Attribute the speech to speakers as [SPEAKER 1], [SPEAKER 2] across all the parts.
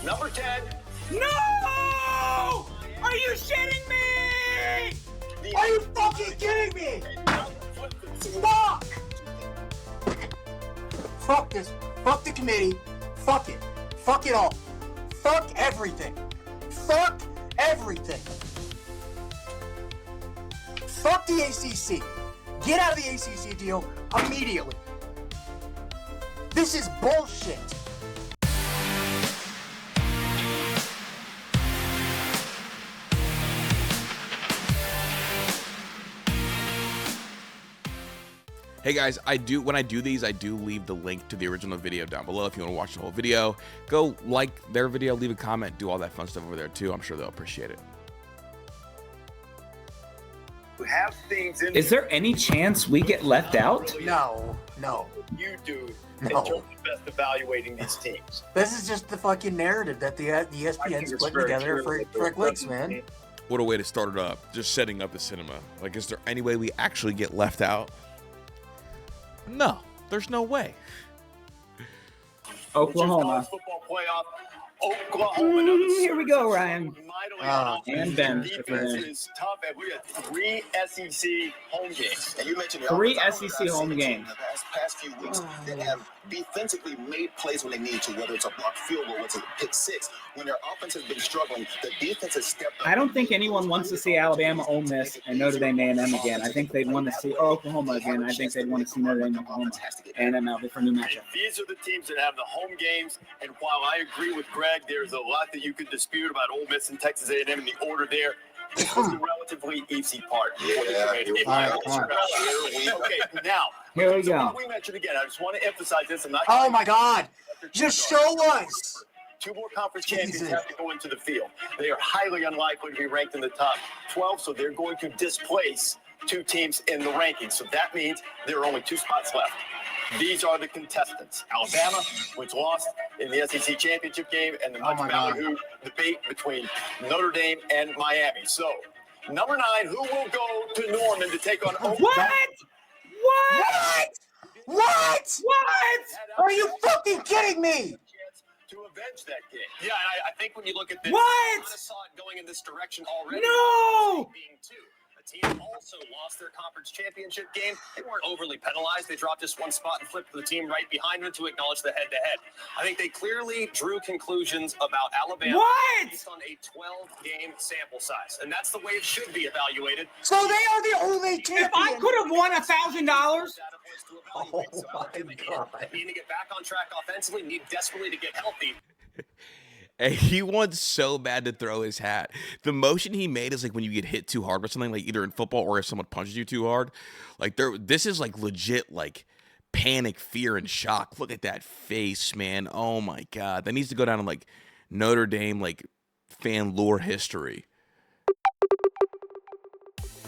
[SPEAKER 1] Number 10.
[SPEAKER 2] No! Are you shitting me?
[SPEAKER 3] Are you fucking kidding me? Fuck! Fuck this. Fuck the committee. Fuck it. Fuck it all. Fuck everything. Fuck everything. Fuck the ACC. Get out of the ACC deal immediately. This is bullshit.
[SPEAKER 4] Hey guys, when I do these, I do leave the link to the original video down below if you want to watch the whole video. Go like their video, leave a comment, do all that fun stuff over there too. I'm sure they'll appreciate it.
[SPEAKER 1] Have things in
[SPEAKER 2] Is there any chance we get left out?
[SPEAKER 3] No.
[SPEAKER 1] you do in
[SPEAKER 3] No.
[SPEAKER 1] terms of best evaluating these teams?
[SPEAKER 3] This is just the fucking narrative that the ESPN's putting together for clicks, man.
[SPEAKER 4] What a way to start it up. Just setting up the cinema. Like, is there any way we actually get left out? No, there's no way.
[SPEAKER 2] Oklahoma.
[SPEAKER 1] Football playoff. Oklahoma.
[SPEAKER 2] Here we go, Ryan. And Ben.
[SPEAKER 1] Defense is tough, and we have 3 SEC home games.
[SPEAKER 5] And you mentioned
[SPEAKER 2] 3 SEC home games.
[SPEAKER 5] The past few weeks that have defensively made plays when they need to, whether it's a blocked field goal, it's a pick six. When their offense has been struggling, the defense has stepped up.
[SPEAKER 2] I don't think anyone wants to see Alabama, Ole Miss, and Notre Dame A&M again. I think they'd want to see Oklahoma again. I think they'd want to see Notre Dame, Oklahoma, A&M out there for a new matchup.
[SPEAKER 1] These are the teams that have the home games, and while I agree with Greg, there's a lot that you could dispute about Ole Miss and Texas A&M in the order there. This was the relatively easy part. Okay, now,
[SPEAKER 2] Here we
[SPEAKER 1] so
[SPEAKER 2] go.
[SPEAKER 1] what we mentioned again, I just want to emphasize this. I'm not
[SPEAKER 3] Oh my God. Just show us.
[SPEAKER 1] 2 more conference champions
[SPEAKER 3] Jesus.
[SPEAKER 1] have to go into the field. They are highly unlikely to be ranked in the top 12, so they're going to displace 2 teams in the rankings. So that means there are only 2 spots left. These are the contestants. Alabama, which lost in the SEC championship game, and the much ballyhoo debate between Notre Dame and Miami. So, number 9, who will go to Norman to take on Oklahoma?
[SPEAKER 3] What? Are you fucking kidding me?
[SPEAKER 1] To avenge that game. Yeah, I think when you look at this,
[SPEAKER 2] What?
[SPEAKER 1] I saw it going in this direction already.
[SPEAKER 2] No!
[SPEAKER 1] Being 2. The team also lost their conference championship game. They weren't overly penalized. They dropped just 1 spot and flipped the team right behind them to acknowledge the head-to-head. I think they clearly drew conclusions about Alabama based on a 12-game sample size, and that's the way it should be evaluated.
[SPEAKER 3] So they are the only champion.
[SPEAKER 2] If I could have won $1,000.
[SPEAKER 3] Oh my God.
[SPEAKER 1] Need to get back on track offensively, need desperately to get healthy.
[SPEAKER 4] And he wants so bad to throw his hat. The motion he made is like when you get hit too hard with something, like either in football or if someone punches you too hard. Like this is like legit like panic, fear, and shock. Look at that face, man. Oh my God. That needs to go down in like Notre Dame like fan lore history.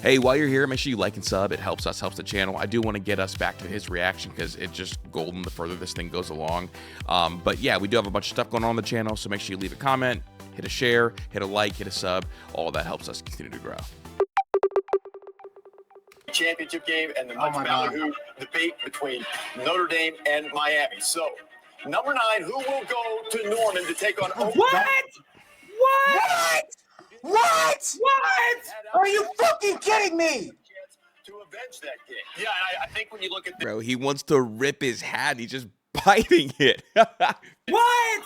[SPEAKER 4] Hey, while you're here, make sure you like and sub. It helps us, helps the channel. I do want to get us back to his reaction because it's just golden the further this thing goes along. But yeah, we do have a bunch of stuff going on the channel, so make sure you leave a comment, hit a share, hit a like, hit a sub. All that helps us continue to grow.
[SPEAKER 1] Championship game and the much ballyhoo debate between Notre Dame and Miami. So, number 9, who will go to Norman to take on Oklahoma?
[SPEAKER 3] What? Are you fucking kidding me?
[SPEAKER 1] To avenge that game. Yeah, I think when you look at this,
[SPEAKER 4] Bro, he wants to rip his hat. He's just biting it.
[SPEAKER 1] I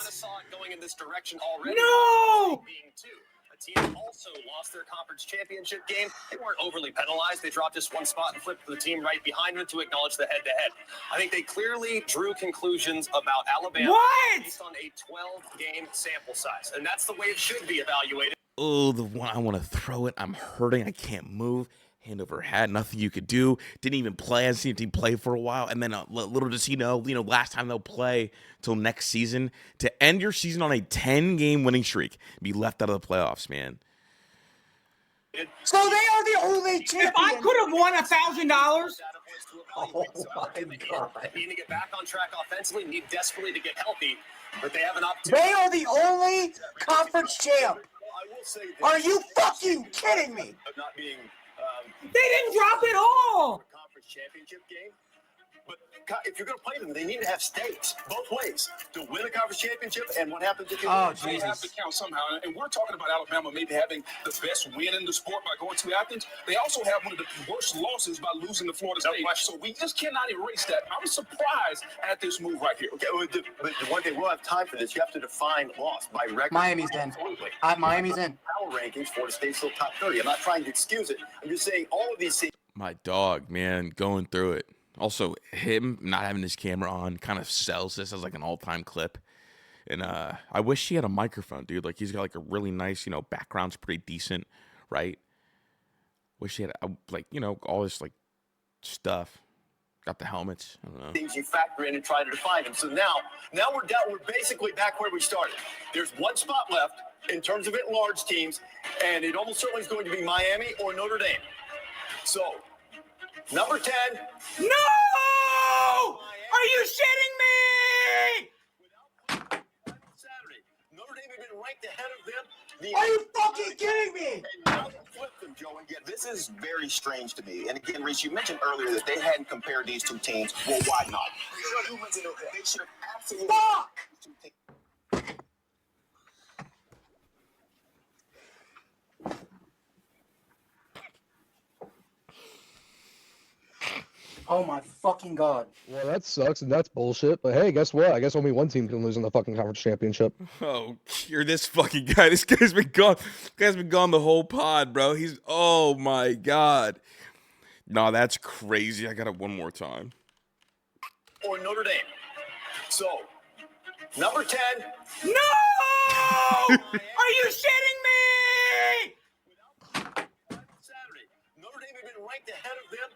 [SPEAKER 1] saw it going in this direction already.
[SPEAKER 2] No!
[SPEAKER 1] Being 2. The team also lost their conference championship game. They weren't overly penalized. They dropped just 1 spot and flipped the team right behind them to acknowledge the head-to-head. I think they clearly drew conclusions about Alabama based on a 12-game sample size, and that's the way it should be evaluated.
[SPEAKER 4] Oh, the one I want to throw it. I'm hurting. I can't move. Hand over hat. Nothing you could do. Didn't even play. I hadn't seen a team play for a while. And then little does he know, last time they'll play till next season. To end your season on a 10-game winning streak. Be left out of the playoffs, man.
[SPEAKER 3] So they are the only champion.
[SPEAKER 2] If I could have won $1,000.
[SPEAKER 3] Oh my God.
[SPEAKER 1] Need to get back on track offensively, need desperately to get healthy, but they have an opportunity.
[SPEAKER 3] They are the only conference champ.
[SPEAKER 1] I will say this.
[SPEAKER 3] Are you fucking kidding me?
[SPEAKER 1] Not being
[SPEAKER 2] They didn't drop it all.
[SPEAKER 1] conference championship game. But if you're going to play them, they need to have stakes both ways to win the conference championship. And what happens if you
[SPEAKER 3] Oh,
[SPEAKER 1] lose?
[SPEAKER 3] Jesus.
[SPEAKER 6] They have to count somehow. And we're talking about Alabama maybe having the best win in the sport by going to Athens. They also have one of the worst losses by losing to Florida State. So we just cannot erase that. I'm surprised at this move right here.
[SPEAKER 1] Okay, but one day we'll have time for this. You have to define loss by record.
[SPEAKER 3] Miami's in.
[SPEAKER 1] Absolutely.
[SPEAKER 3] Miami's in.
[SPEAKER 1] Power rankings, Florida State's still top 30. I'm not trying to excuse it. I'm just saying all of these things.
[SPEAKER 4] My dog, man, going through it. Also, him not having his camera on kind of sells this as like an all-time clip. And I wish he had a microphone, dude. Like, he's got like a really nice, background's pretty decent, right? Wish he had, like, all this like stuff. Got the helmets. I don't know.
[SPEAKER 1] Things you factor in and try to define them. So now we're down. We're basically back where we started. There's one spot left in terms of at-large teams, and it almost certainly is going to be Miami or Notre Dame. So, number 10.
[SPEAKER 2] No! Are you shitting me?
[SPEAKER 1] Saturday, Notre Dame had been ranked ahead of them.
[SPEAKER 3] Are you fucking kidding me?
[SPEAKER 1] And now they flipped them, Joe. And
[SPEAKER 5] Yeah, this is very strange to me. And again, Reese, you mentioned earlier that they hadn't compared these two teams. Well, why not? They should have absolutely.
[SPEAKER 3] Fuck! Oh my fucking God.
[SPEAKER 7] Well, that sucks and that's bullshit. But hey, guess what? I guess only one team can lose in the fucking conference championship.
[SPEAKER 4] Oh, you're this fucking guy. This guy's been gone. This guy's been gone the whole pod, bro. Oh my God. No, that's crazy. I got it one more time.
[SPEAKER 1] or Notre Dame. So, number 10.
[SPEAKER 2] No! Are you shitting me?
[SPEAKER 1] Saturday, Notre Dame had been ranked ahead of them.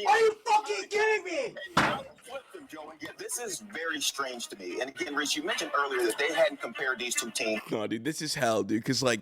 [SPEAKER 3] Are you fucking kidding me?
[SPEAKER 1] And now they flipped them, Joe. And
[SPEAKER 5] Yeah, this is very strange to me. And again, Reese, you mentioned earlier that they hadn't compared these two teams.
[SPEAKER 4] No, dude, this is hell, dude. Because, like,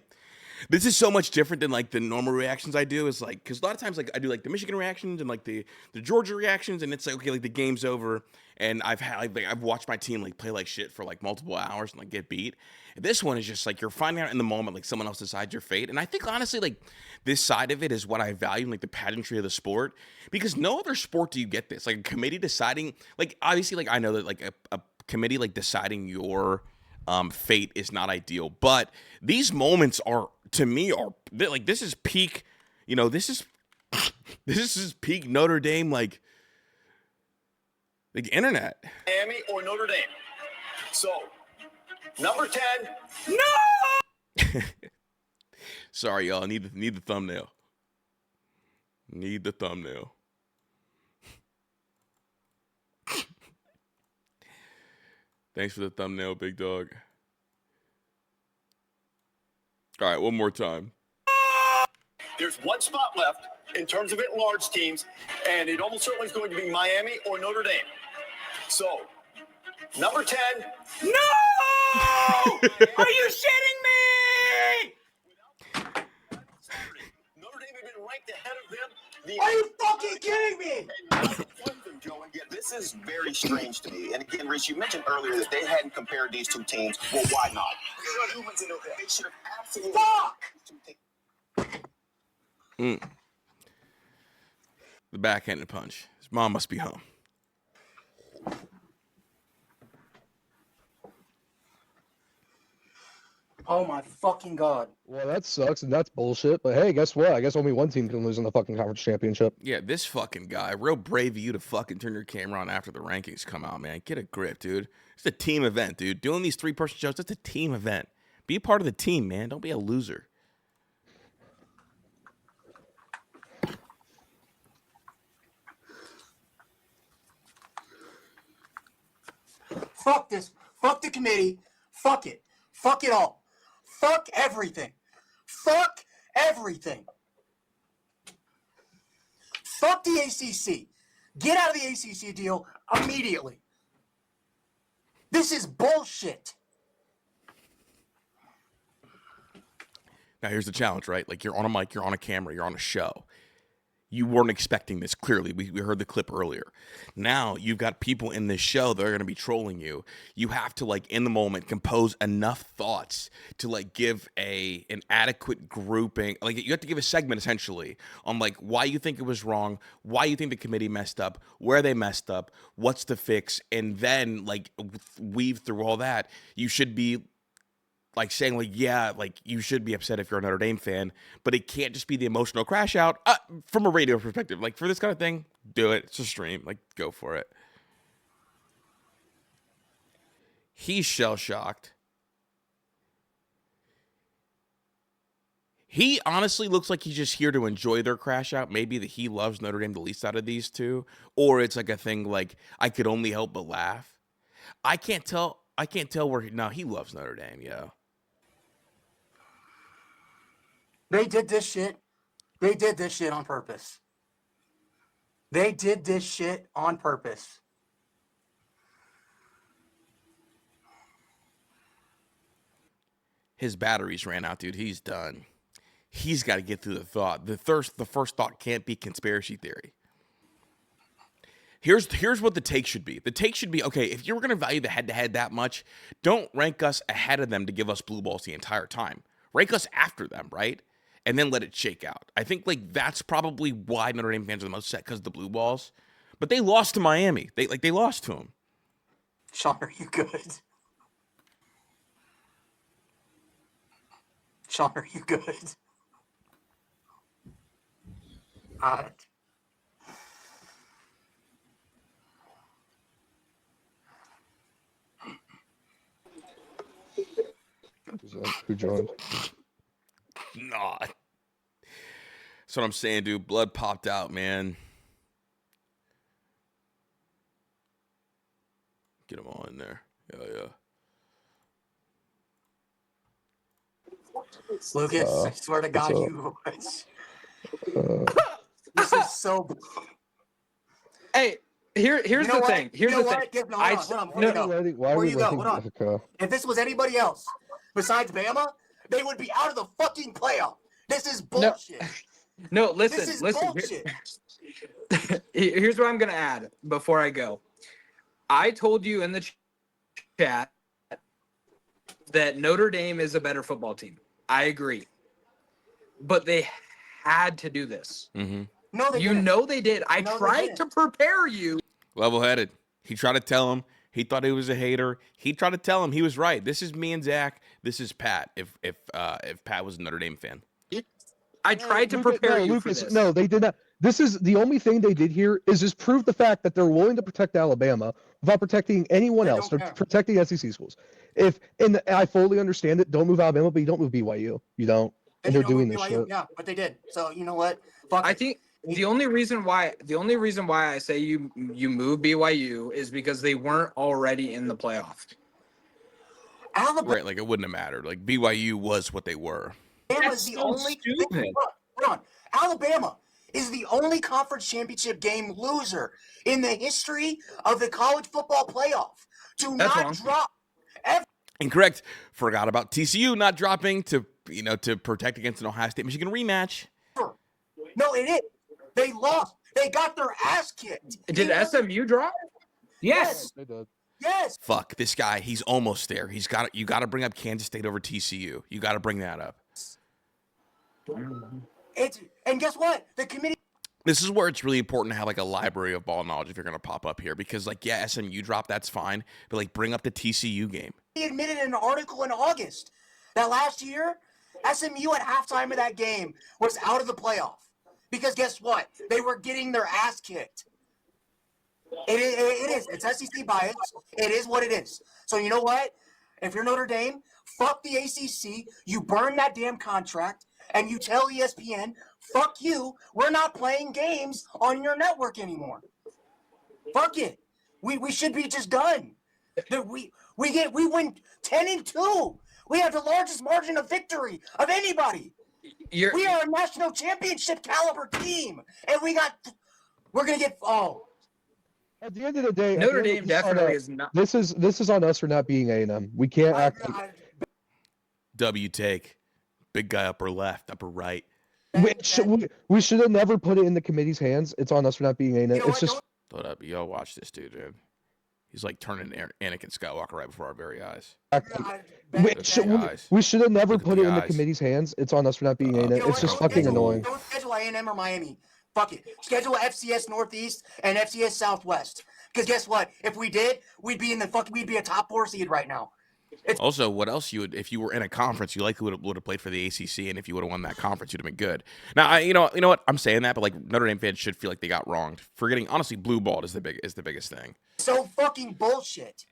[SPEAKER 4] this is so much different than, like, the normal reactions I do. Is like, because a lot of times, like, I do, like, the Michigan reactions and, like, the Georgia reactions. And it's like, okay, like, the game's over. And I've watched my team, like, play like shit for, like, multiple hours and, like, get beat. And this one is just, like, you're finding out in the moment, like, someone else decides your fate. And I think, honestly, like, this side of it is what I value, like, the pageantry of the sport. Because no other sport do you get this. Like, a committee deciding, like, obviously, like, I know that, like, a committee, like, deciding your fate is not ideal, but these moments are, to me, are like, this is peak, this is this is peak Notre Dame, like internet.
[SPEAKER 1] Miami or Notre Dame. So, number 10.
[SPEAKER 2] No!
[SPEAKER 4] Sorry, y'all. Need the thumbnail. Need the thumbnail. Thanks for the thumbnail, big dog. All right, one more time.
[SPEAKER 1] There's one spot left in terms of at-large teams, and it almost certainly is going to be Miami or Notre Dame. So, number 10.
[SPEAKER 2] No! Are you shitting me?
[SPEAKER 1] Saturday, Notre Dame had been ranked ahead of them.
[SPEAKER 3] Are you fucking kidding me?
[SPEAKER 1] And now they flipped them, Joe. And
[SPEAKER 5] Yeah, this is very strange to me. And again, Reese, you mentioned earlier that they hadn't compared these two teams. Well, why not? They should have absolutely.
[SPEAKER 3] Fuck!
[SPEAKER 4] The backhanded punch. His mom must be home.
[SPEAKER 3] Oh my fucking God.
[SPEAKER 7] Well, that sucks and that's bullshit. But hey, guess what? I guess only one team can lose in the fucking conference championship.
[SPEAKER 4] Yeah, this fucking guy. Real brave of you to fucking turn your camera on after the rankings come out, man. Get a grip, dude. It's a team event, dude. Doing these 3-person shows, it's a team event. Be a part of the team, man. Don't be a loser.
[SPEAKER 3] Fuck this. Fuck the committee. Fuck it. Fuck it all. Fuck everything. Fuck everything. Fuck the ACC. Get out of the ACC deal immediately. This is bullshit.
[SPEAKER 4] Now, here's the challenge, right? Like, you're on a mic, you're on a camera, you're on a show. You weren't expecting this, clearly. We heard the clip earlier. Now you've got people in this show that are going to be trolling you. You have to, like, in the moment, compose enough thoughts to, like, give an adequate grouping. Like, you have to give a segment, essentially, on, like, why you think it was wrong, why you think the committee messed up, where they messed up, what's the fix, and then, like, weave through all that. You should be like saying, like, yeah, like, you should be upset if you're a Notre Dame fan, but it can't just be the emotional crash out from a radio perspective. Like, for this kind of thing, do it. It's a stream. Like, go for it. He's shell-shocked. He honestly looks like he's just here to enjoy their crash out. Maybe that he loves Notre Dame the least out of these two. Or it's like a thing like, I could only help but laugh. I can't tell where he loves Notre Dame, yeah.
[SPEAKER 3] They did this shit. They did this shit on purpose. They did this shit on purpose.
[SPEAKER 4] His batteries ran out, dude. He's done. He's got to get through the thought. The first thought can't be conspiracy theory. Here's what the take should be. The take should be, okay, if you were going to value the head-to-head that much, don't rank us ahead of them to give us blue balls the entire time. Rank us after them, right? And then let it shake out. I think, like, that's probably why Notre Dame fans are the most upset, because of the blue balls. But they lost to Miami. They lost to them.
[SPEAKER 3] Sean, are you good? Sean, are you good?
[SPEAKER 7] Who joined?
[SPEAKER 4] Nah. That's what I'm saying, dude. Blood popped out, man. Get him all in there. Yeah.
[SPEAKER 3] Lucas, I swear to God, you. This is so.
[SPEAKER 8] Hey, here's the thing. Here's the thing.
[SPEAKER 3] Where you go? Hold on. If this was anybody else besides Bama, they would be out of the fucking playoff. This is bullshit.
[SPEAKER 8] No, listen.
[SPEAKER 3] This is
[SPEAKER 8] listen.
[SPEAKER 3] bullshit.
[SPEAKER 8] Here's what I'm gonna add before I go. I told you in the chat that Notre Dame is a better football team. I agree, but they had to do this.
[SPEAKER 4] Mm-hmm.
[SPEAKER 3] No, they
[SPEAKER 8] you
[SPEAKER 3] didn't.
[SPEAKER 8] know they did. I tried to prepare you.
[SPEAKER 4] Level-headed. He tried to tell him. He thought he was a hater. He tried to tell him he was right. This is me and Zach. This is Pat. If Pat was a Notre Dame fan.
[SPEAKER 8] I tried to prepare you
[SPEAKER 7] Lucas,
[SPEAKER 8] for this.
[SPEAKER 7] No, they did not. This is the only thing they did here is just prove the fact that they're willing to protect Alabama without protecting anyone else. They're protecting SEC schools. And I fully understand it. Don't move Alabama, but you don't move BYU. You don't. And they're doing this shit.
[SPEAKER 3] Yeah, but they did. So you know what?
[SPEAKER 8] I think the only reason why I say you move BYU is because they weren't already in the playoff.
[SPEAKER 3] Alabama,
[SPEAKER 4] Right, like it wouldn't have mattered. Like BYU was what they were.
[SPEAKER 3] is the only. Hold on. Alabama is the only conference championship game loser in the history of the college football playoff. Do
[SPEAKER 8] That's
[SPEAKER 3] not
[SPEAKER 8] wrong.
[SPEAKER 3] drop.
[SPEAKER 4] Incorrect. Forgot about TCU not dropping to protect against an Ohio State Michigan rematch.
[SPEAKER 3] No, it is. They lost. They got their ass kicked.
[SPEAKER 8] Did SMU drop?
[SPEAKER 2] Yes.
[SPEAKER 7] They did.
[SPEAKER 3] Yes.
[SPEAKER 4] Fuck this guy. He's almost there. You got to bring up Kansas State over TCU. You got to bring that up.
[SPEAKER 3] And guess what? The committee.
[SPEAKER 4] This is where it's really important to have like a library of ball knowledge if you're going to pop up here, because like, yeah, SMU drop, that's fine, but like bring up the TCU game.
[SPEAKER 3] He admitted in an article in August that last year, SMU at halftime of that game was out of the playoff. Because guess what? They were getting their ass kicked. It is. It's SEC bias. It is what it is. So you know what? If you're Notre Dame, fuck the ACC. You burn that damn contract, and you tell ESPN, fuck you. We're not playing games on your network anymore. Fuck it. We should be just done. We win 10-2. We have the largest margin of victory of anybody. We are a national championship caliber team, and we're gonna get
[SPEAKER 7] At the end of the day,
[SPEAKER 8] Notre Dame definitely is not.
[SPEAKER 7] This is on us for not being A&M. We can't
[SPEAKER 4] W take. Big guy upper left, upper right.
[SPEAKER 7] We should have never put it in the committee's hands. It's on us for not being in it.
[SPEAKER 3] You know
[SPEAKER 7] It's
[SPEAKER 3] what?
[SPEAKER 7] just
[SPEAKER 4] Hold up, yo, watch this dude, dude. He's like turning Anakin Skywalker right before our very eyes.
[SPEAKER 7] we should have never
[SPEAKER 4] Look at
[SPEAKER 7] put
[SPEAKER 4] the
[SPEAKER 7] it in the
[SPEAKER 4] eyes.
[SPEAKER 7] committee's hands. It's on us for not being in
[SPEAKER 3] You
[SPEAKER 7] it.
[SPEAKER 3] know
[SPEAKER 7] It's
[SPEAKER 3] what?
[SPEAKER 7] just
[SPEAKER 3] Don't
[SPEAKER 7] fucking
[SPEAKER 3] schedule-
[SPEAKER 7] annoying.
[SPEAKER 3] Don't schedule A&M or Miami. Fuck it. Schedule FCS Northeast and FCS Southwest. Because guess what? If we did, we'd be a top 4 seed right now.
[SPEAKER 4] Also, what else you would, if you were in a conference, you likely would have played for the ACC, and if you would have won that conference, you'd have been good. Now, you know what? I'm saying that, but like Notre Dame fans should feel like they got wronged. Forgetting, honestly, blue balled is the biggest thing.
[SPEAKER 3] So fucking bullshit.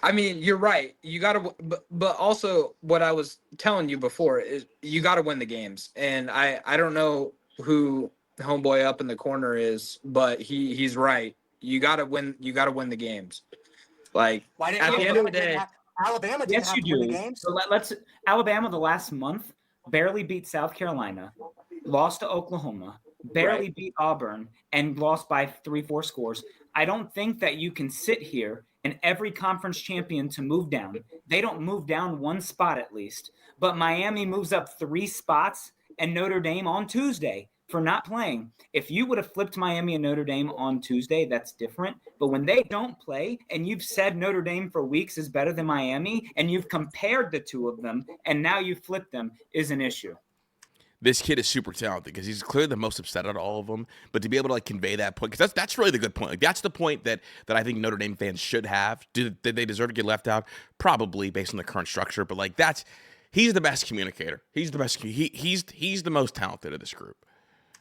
[SPEAKER 8] I mean, you're right. You got to, but also what I was telling you before is you got to win the games. And I don't know who homeboy up in the corner is, but he's right. You got to win. You got to win the games. Like at the end of the day,
[SPEAKER 3] Alabama didn't
[SPEAKER 2] Yes,
[SPEAKER 3] have
[SPEAKER 2] you
[SPEAKER 3] to win the
[SPEAKER 2] do.
[SPEAKER 3] games.
[SPEAKER 2] So let's Alabama the last month barely beat South Carolina, lost to Oklahoma, barely beat Auburn, and lost by 3-4 scores. I don't think that you can sit here and every conference champion to move down. They don't move down one spot at least, but Miami moves up 3 spots and Notre Dame on Tuesday for not playing. If you would have flipped Miami and Notre Dame on Tuesday, that's different. But when they don't play and you've said Notre Dame for weeks is better than Miami and you've compared the two of them and now you flip them is an issue.
[SPEAKER 4] This kid is super talented because he's clearly the most upset out of all of them. But to be able to like convey that point, because that's really the good point. Like, that's the point that I think Notre Dame fans should have. Did they deserve to get left out? Probably based on the current structure. But like he's the best communicator. He's the best. He's the most talented of this group.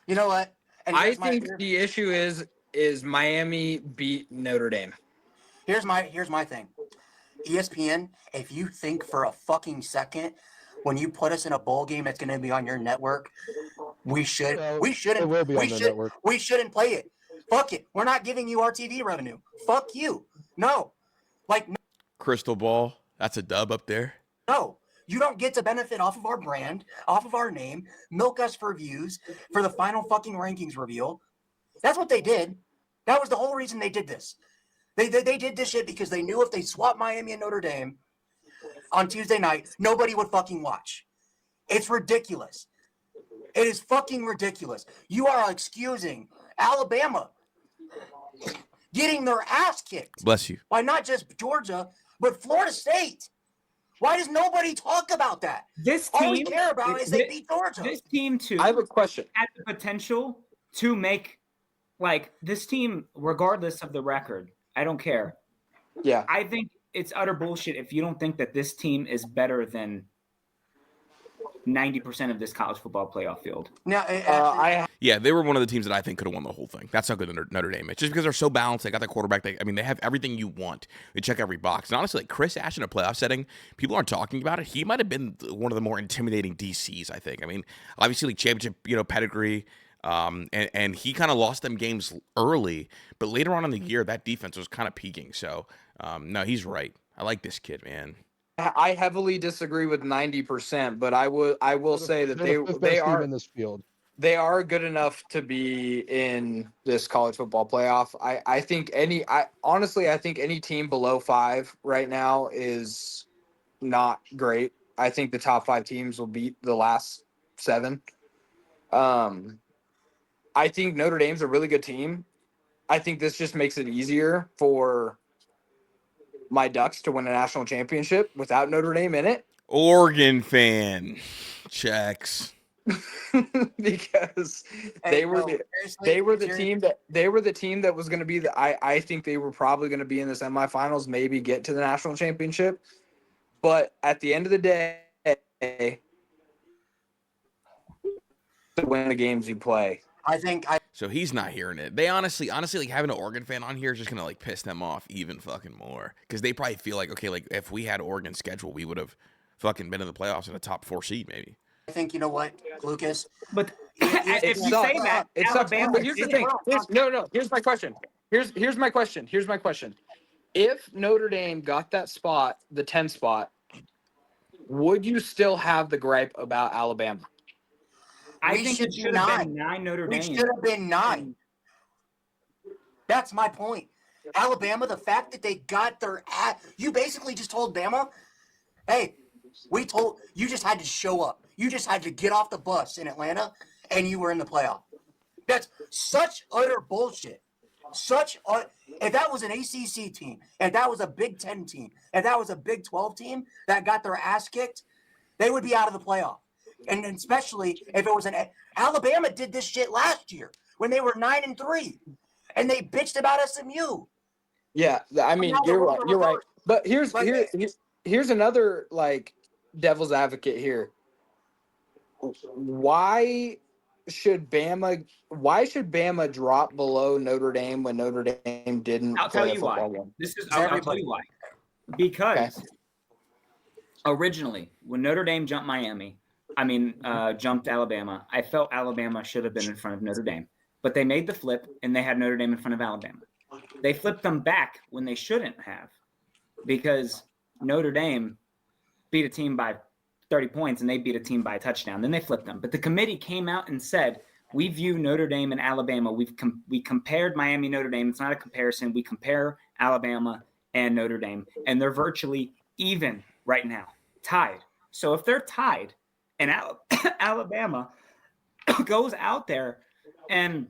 [SPEAKER 3] You know what? And
[SPEAKER 8] I think the issue is Miami beat Notre Dame.
[SPEAKER 3] Here's my thing. ESPN, if you think for a fucking second when you put us in a bowl game that's going to be on your network, we shouldn't play it. Fuck it. We're not giving you our TV revenue. Fuck you. No.
[SPEAKER 4] Crystal ball. That's a dub up there.
[SPEAKER 3] No. You don't get to benefit off of our brand, off of our name, milk us for views for the final fucking rankings reveal. That's what they did. That was the whole reason they did this. They did this shit because they knew if they swapped Miami and Notre Dame on Tuesday night, nobody would fucking watch. It's ridiculous. It is fucking ridiculous. You are excusing Alabama getting their ass kicked.
[SPEAKER 4] Bless you.
[SPEAKER 3] By not just Georgia, but Florida State. Why does nobody talk about that? All we care about is they beat Georgia.
[SPEAKER 2] This team, too,
[SPEAKER 8] I have a question.
[SPEAKER 2] Had the potential to make, like, this team, regardless of the record, I don't care.
[SPEAKER 8] Yeah.
[SPEAKER 2] I think it's utter bullshit if you don't think that this team is better than 90% of this college football playoff field.
[SPEAKER 3] Now,
[SPEAKER 4] Yeah, they were one of the teams that I think could have won the whole thing. That's how good Notre Dame is. Just because they're so balanced, they got that quarterback. They have everything you want. They check every box. And honestly, like Chris Ash in a playoff setting, people aren't talking about it. He might have been one of the more intimidating DCs, I think. I mean, obviously, like championship, pedigree. And he kind of lost them games early, but later on in the year, that defense was kind of peaking. So, no, he's right. I like this kid, man.
[SPEAKER 8] I heavily disagree with 90%, but I will say that they are
[SPEAKER 7] in this field.
[SPEAKER 8] They are good enough to be in this college football playoff. I think any team below 5 right now is not great. I think the top 5 teams will beat the last 7. I think Notre Dame's a really good team. I think this just makes it easier for my Ducks to win a national championship without Notre Dame in it.
[SPEAKER 4] Oregon fan checks.
[SPEAKER 8] Because they were the team that was going to be I think they were probably going to be in the semifinals, maybe get to the national championship. But at the end of the day, to win the games you play.
[SPEAKER 4] So he's not hearing it. They honestly, like having an Oregon fan on here is just gonna like piss them off even fucking more because they probably feel like, okay, like if we had Oregon's schedule, we would have fucking been in the playoffs in a top 4 seed maybe.
[SPEAKER 3] I think you know what, Lucas.
[SPEAKER 2] But if you say that,
[SPEAKER 8] it sucks.
[SPEAKER 2] Alabama.
[SPEAKER 8] But here's the thing. Here's my question. Here's my question. If Notre Dame got that spot, the 10 spot, would you still have the gripe about Alabama?
[SPEAKER 2] I think it should have been 9 Notre Dame.
[SPEAKER 3] We should have been 9. That's my point. Alabama, the fact that they got their ass, you basically just told Bama, hey, We told you just had to show up. You just had to get off the bus in Atlanta, and you were in the playoff. That's such utter bullshit. If that was an ACC team, if that was a Big Ten team, if that was a Big 12 team that got their ass kicked, they would be out of the playoff. And especially if it was Alabama did this shit last year when they were 9-3, and they bitched about SMU.
[SPEAKER 8] Yeah, I mean, you're right. You're right. But here's another like devil's advocate here. Why should Bama drop below Notre Dame when Notre Dame didn't
[SPEAKER 2] I'll tell
[SPEAKER 8] play a
[SPEAKER 2] you
[SPEAKER 8] football
[SPEAKER 2] why.
[SPEAKER 8] game?
[SPEAKER 2] I'll tell you why. Because originally, when Notre Dame jumped jumped Alabama, I felt Alabama should have been in front of Notre Dame. But they made the flip, and they had Notre Dame in front of Alabama. They flipped them back when they shouldn't have, because Notre Dame beat a team by 30 points, and they beat a team by a touchdown. Then they flipped them. But the committee came out and said, we view Notre Dame and Alabama. We compared Miami, Notre Dame. It's not a comparison. We compare Alabama and Notre Dame, and they're virtually even right now, tied. So if they're tied and Alabama goes out there and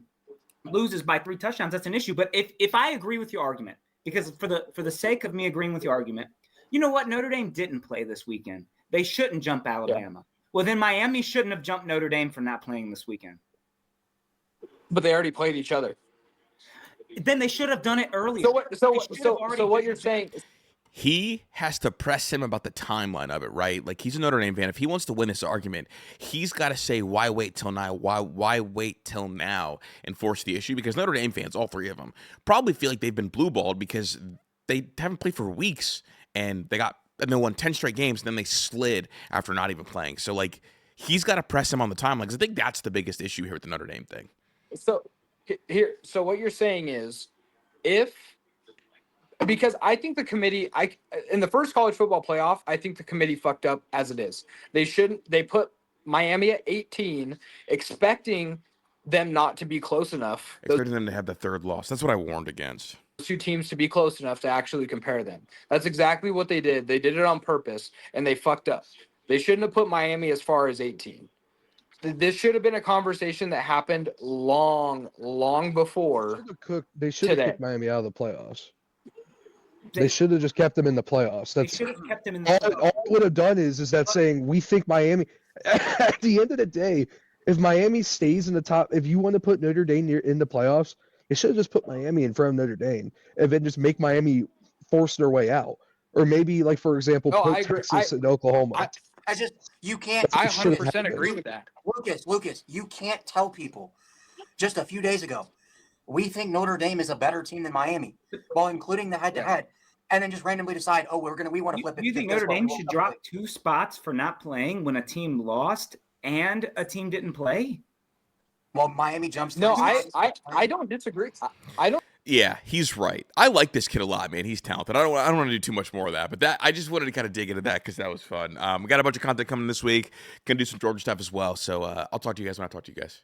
[SPEAKER 2] loses by 3 touchdowns, that's an issue. But if I agree with your argument, because for the sake of me agreeing with your argument, you know what? Notre Dame didn't play this weekend. They shouldn't jump Alabama. Yeah. Well, then Miami shouldn't have jumped Notre Dame for not playing this weekend.
[SPEAKER 8] But they already played each other.
[SPEAKER 2] Then they should have done it earlier.
[SPEAKER 8] So what you're saying?
[SPEAKER 4] He has to press him about the timeline of it, right? Like, he's a Notre Dame fan. If he wants to win this argument, he's got to say, why wait till now? Why wait till now and force the issue? Because Notre Dame fans, all 3 of them, probably feel like they've been blue-balled because they haven't played for weeks, and they won 10 straight games, and then they slid after not even playing. So, like, he's got to press him on the timeline, because I think that's the biggest issue here with the Notre Dame thing.
[SPEAKER 8] So what you're saying is, because I think the committee, in the first college football playoff, I think the committee fucked up as it is. They put Miami at 18, expecting them not to be close enough.
[SPEAKER 4] Expecting them to have the 3rd loss. That's what I warned against.
[SPEAKER 8] 2 teams to be close enough to actually compare them. That's exactly what they did. They did it on purpose, and they fucked up. They shouldn't have put Miami as far as 18. This should have been a conversation that happened long before.
[SPEAKER 7] They should have kicked Miami out of the playoffs. They should have just kept them in the playoffs. They should have kept them in the playoffs. All it would have done is that saying, we think Miami, at the end of the day, if Miami stays in the top, if you want to put Notre Dame in the playoffs, you should have just put Miami in front of Notre Dame and then just make Miami force their way out. Or maybe, like, for example, put Texas and Oklahoma.
[SPEAKER 3] You can't.
[SPEAKER 8] I 100% agree with that.
[SPEAKER 3] Lucas, you can't tell people just a few days ago, we think Notre Dame is a better team than Miami, while including the head-to-head, and then just randomly decide, we want to flip it.
[SPEAKER 2] Do you think Notre Dame should drop 2 spots for not playing when a team lost and a team didn't play?
[SPEAKER 3] Well, Miami jumps.
[SPEAKER 8] No, I don't disagree. I don't.
[SPEAKER 4] Yeah, he's right. I like this kid a lot, man. He's talented. I don't want to do too much more of that, but I just wanted to kind of dig into that because that was fun. We got a bunch of content coming this week. Gonna do some Georgia stuff as well. So I'll talk to you guys when I talk to you guys.